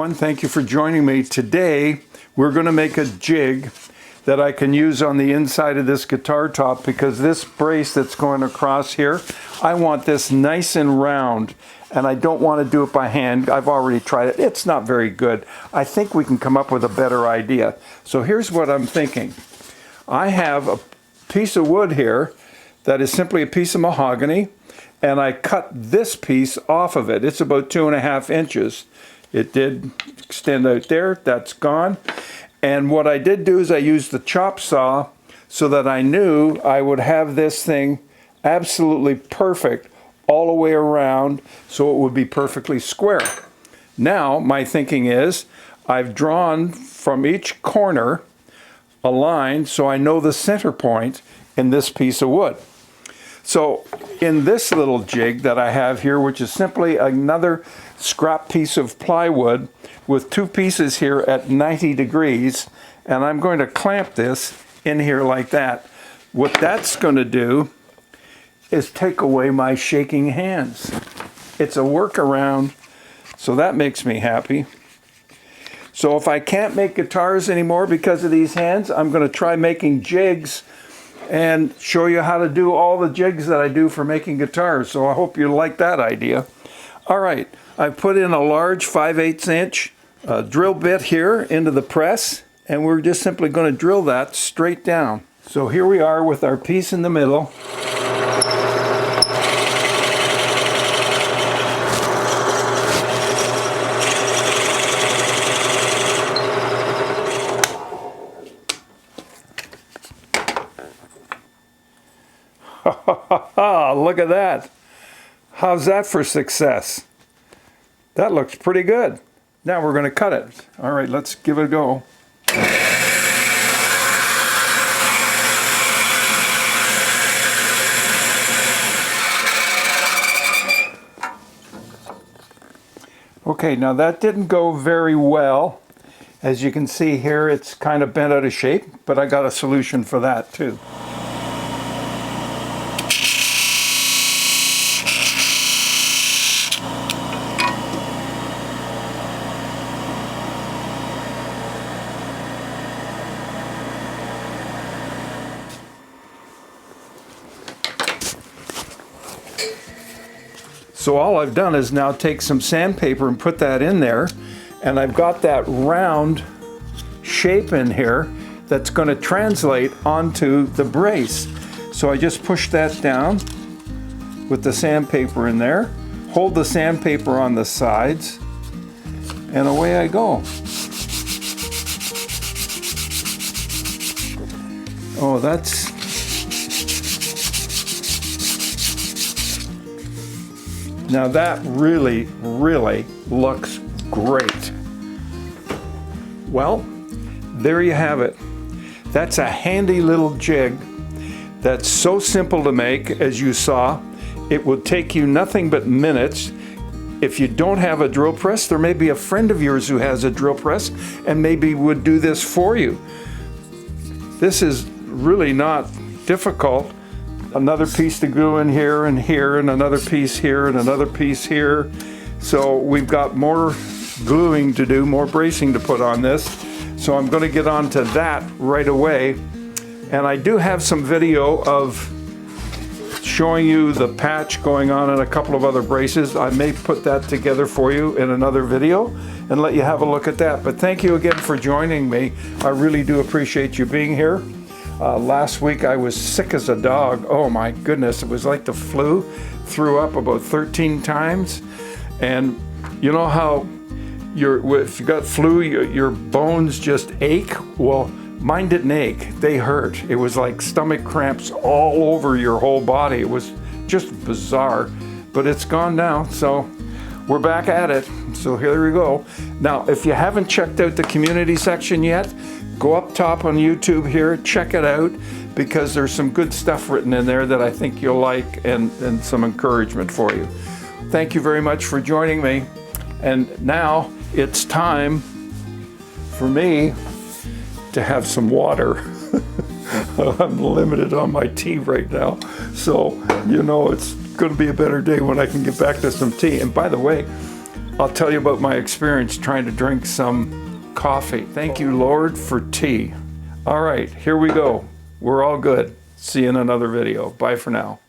everyone. Thank you for joining me. Today, we're going to make a jig that I can use on the inside of this guitar top, because this brace that's going across here, I want this nice and round, and I don't want to do it by hand. I've already tried it. It's not very good. I think we can come up with a better idea. So here's what I'm thinking. I have a piece of wood here that is simply a piece of mahogany, and I cut this piece off of it. It's about 2.5 inches. It did extend out there. That's gone. And what I did do is I used the chop saw so that I knew I would have this thing absolutely perfect all the way around, so it would be perfectly square. Now my thinking is I've drawn from each corner a line so I know the center point in this piece of wood. So in this little jig that I have here, which is simply another scrap piece of plywood with two pieces here at 90 degrees, and I'm going to clamp this in here like that. What that's going to do is take away my shaking hands. It's a workaround, so that makes me happy. So if I can't make guitars anymore because of these hands, I'm going to try making jigs and show you how to do all the jigs that I do for making guitars. So I hope you like that idea. All right, I've put in a large 5/8 inch drill bit here into the press, and we're just simply going to drill that straight down. So here we are with our piece in the middle. Look at that. How's that for success? That looks pretty good. Now we're going to cut it. All right, let's give it a go. Okay, now that didn't go very well. As you can see here, it's kind of bent out of shape, but I got a solution for that too. So all I've done is now take some sandpaper and put that in there, and I've got that round shape in here that's going to translate onto the brace. So I just push that down with the sandpaper in there, hold the sandpaper on the sides, and away I go. Oh, that's... Now that really, really looks great. Well, there you have it. That's a handy little jig that's so simple to make, as you saw. It will take you nothing but minutes. If you don't have a drill press, there may be a friend of yours who has a drill press and maybe would do this for you. This is really not difficult. Another piece to glue in here, and another piece here, and another piece here. So we've got more gluing to do, more bracing to put on this. So I'm going to get on to that right away. And I do have some video of showing you the patch going on in a couple of other braces. I may put that together for you in another video and let you have a look at that. But thank you again for joining me. I really do appreciate you being here. Last week I was sick as a dog. Oh my goodness, it was like the flu. Threw up about 13 times. And you know how if you got flu, your bones just ache? Well, mine didn't ache. They hurt. It was like stomach cramps all over your whole body. It was just bizarre. But it's gone now, so we're back at it. So here we go. Now, if you haven't checked out the community section yet, go up top on YouTube here, check it out, because there's some good stuff written in there that I think you'll like, and some encouragement for you. Thank you very much for joining me. And now it's time for me to have some water. I'm limited on my tea right now. So, you know, it's going to be a better day when I can get back to some tea. And by the way, I'll tell you about my experience trying to drink some coffee. Thank you, Lord, for tea. All right, here we go. We're all good. See you in another video. Bye for now.